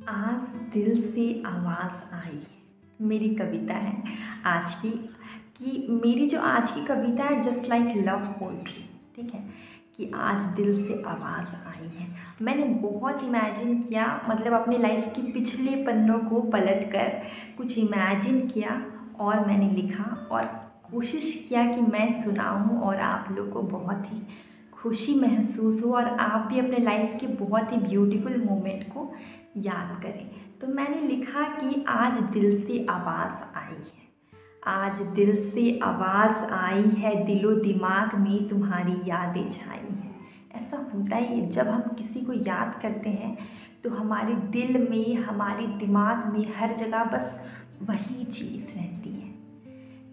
आज दिल से आवाज़ आई है मेरी कविता है आज की। कि मेरी जो आज की कविता है जस्ट लाइक लव पोइट्री, ठीक है। कि आज दिल से आवाज़ आई है। मैंने बहुत इमेजिन किया, मतलब अपने लाइफ की पिछले पन्नों को पलट कर कुछ इमेजिन किया और मैंने लिखा और कोशिश किया कि मैं सुनाऊं और आप लोग को बहुत ही खुशी महसूस हो और आप भी अपने लाइफ के बहुत ही ब्यूटीफुल मोमेंट को याद करें। तो मैंने लिखा कि आज दिल से आवाज़ आई है, आज दिल से आवाज़ आई है, दिलो दिमाग में तुम्हारी यादें छाई हैं। ऐसा होता ही है, जब हम किसी को याद करते हैं तो हमारे दिल में, हमारे दिमाग में हर जगह बस वही चीज़ रहती है।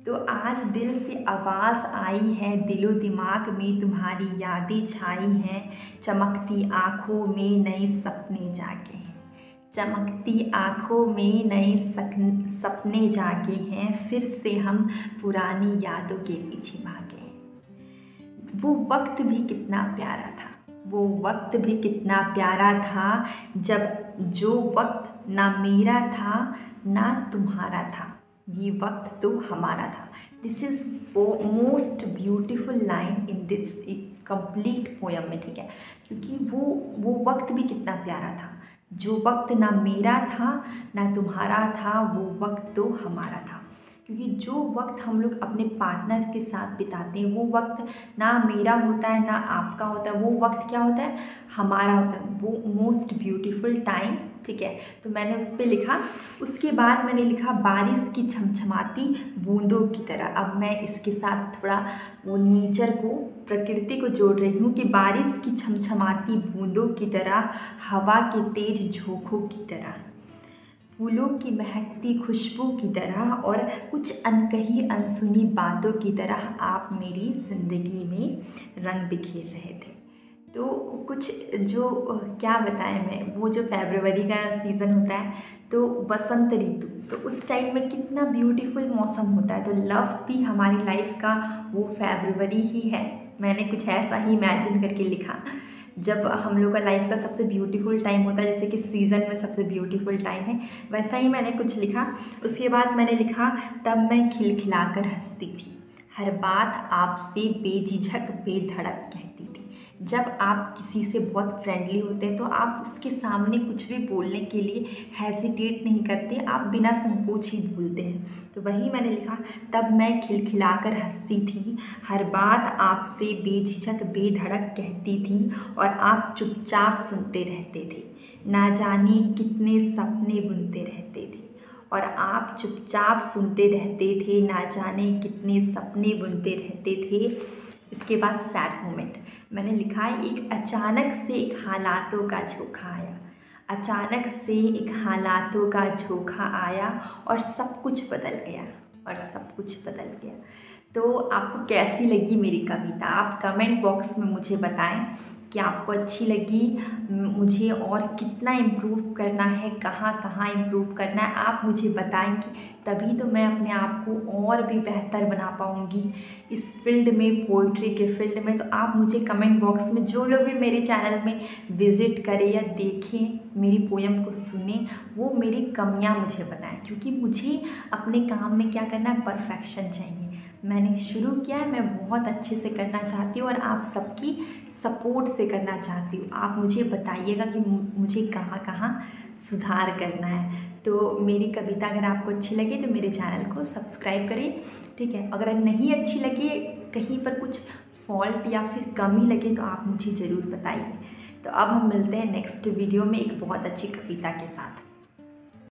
तो आज दिल से आवाज़ आई है, दिलो दिमाग में तुम्हारी यादें छाई हैं, चमकती आँखों में नए सपने जागे हैं, चमकती आँखों में नए सपने जागे हैं, फिर से हम पुरानी यादों के पीछे भागे हैं। वो वक्त भी कितना प्यारा था, वो वक्त भी कितना प्यारा था, जब जो वक्त ना मेरा था ना तुम्हारा था, ये वक्त तो हमारा था। This is most beautiful line in this complete poem में, ठीक है। क्योंकि वो वक्त भी कितना प्यारा था, जो वक्त ना मेरा था ना तुम्हारा था, वो वक्त तो हमारा था। क्योंकि जो वक्त हम लोग अपने पार्टनर के साथ बिताते हैं वो वक्त ना मेरा होता है ना आपका होता है, वो वक्त क्या होता है, हमारा होता है। वो मोस्ट ब्यूटीफुल टाइम, ठीक है। तो मैंने उस पर लिखा। उसके बाद मैंने लिखा बारिश की छमछमाती बूंदों की तरह। अब मैं इसके साथ थोड़ा वो नेचर को, प्रकृति को जोड़ रही हूँ कि बारिश की छमछमाती बूंदों की तरह, हवा के तेज झोंकों की तरह, फूलों की महकती खुशबू की तरह और कुछ अनकही अनसुनी बातों की तरह आप मेरी ज़िंदगी में रंग बिखेर रहे थे। तो कुछ जो क्या बताएं मैं, वो जो फरवरी का सीज़न होता है तो वसंत ऋतु, तो उस टाइम में कितना ब्यूटीफुल मौसम होता है। तो लव भी हमारी लाइफ का वो फरवरी ही है। मैंने कुछ ऐसा ही इमेजिन करके लिखा, जब हम लोग का लाइफ का सबसे ब्यूटीफुल टाइम होता है, जैसे कि सीज़न में सबसे ब्यूटीफुल टाइम है, वैसा ही मैंने कुछ लिखा। उसके बाद मैंने लिखा तब मैं खिलखिलाकर हंसती थी, हर बात आपसे बेझिझक बेधड़क कहती थी। जब आप किसी से बहुत फ्रेंडली होते हैं तो आप उसके सामने कुछ भी बोलने के लिए हेजिटेट नहीं करते, आप बिना संकोच ही बोलते हैं। तो वही मैंने लिखा तब मैं खिलखिलाकर हंसती थी, हर बात आपसे बेझिझक बेधड़क कहती थी और आप चुपचाप सुनते रहते थे, ना जाने कितने सपने बुनते रहते थे। और आप चुपचाप सुनते रहते थे, ना जाने कितने सपने बुनते रहते थे। इसके बाद सैड मोमेंट मैंने लिखा है, एक अचानक से एक हालातों का झोंका आया, अचानक से एक हालातों का झोंका आया और सब कुछ बदल गया, और सब कुछ बदल गया। तो आपको कैसी लगी मेरी कविता, आप कमेंट बॉक्स में मुझे बताएं कि आपको अच्छी लगी, मुझे और कितना इम्प्रूव करना है, कहाँ कहाँ इम्प्रूव करना है, आप मुझे बताएंगे, तभी तो मैं अपने आप को और भी बेहतर बना पाऊँगी इस फील्ड में, पोइट्री के फील्ड में। तो आप मुझे कमेंट बॉक्स में, जो लोग भी मेरे चैनल में विज़िट करें या देखें, मेरी पोएम को सुने, वो मेरी कमियाँ मुझे बताएं, क्योंकि मुझे अपने काम में क्या करना है, परफेक्शन चाहिए। मैंने शुरू किया है, मैं बहुत अच्छे से करना चाहती हूँ और आप सबकी सपोर्ट से करना चाहती हूँ। आप मुझे बताइएगा कि मुझे कहाँ कहाँ सुधार करना है। तो मेरी कविता अगर आपको अच्छी लगे तो मेरे चैनल को सब्सक्राइब करिए, ठीक है। अगर नहीं अच्छी लगे, कहीं पर कुछ फॉल्ट या फिर कमी लगे तो आप मुझे ज़रूर बताइए। तो अब हम मिलते हैं नेक्स्ट वीडियो में एक बहुत अच्छी कविता के साथ।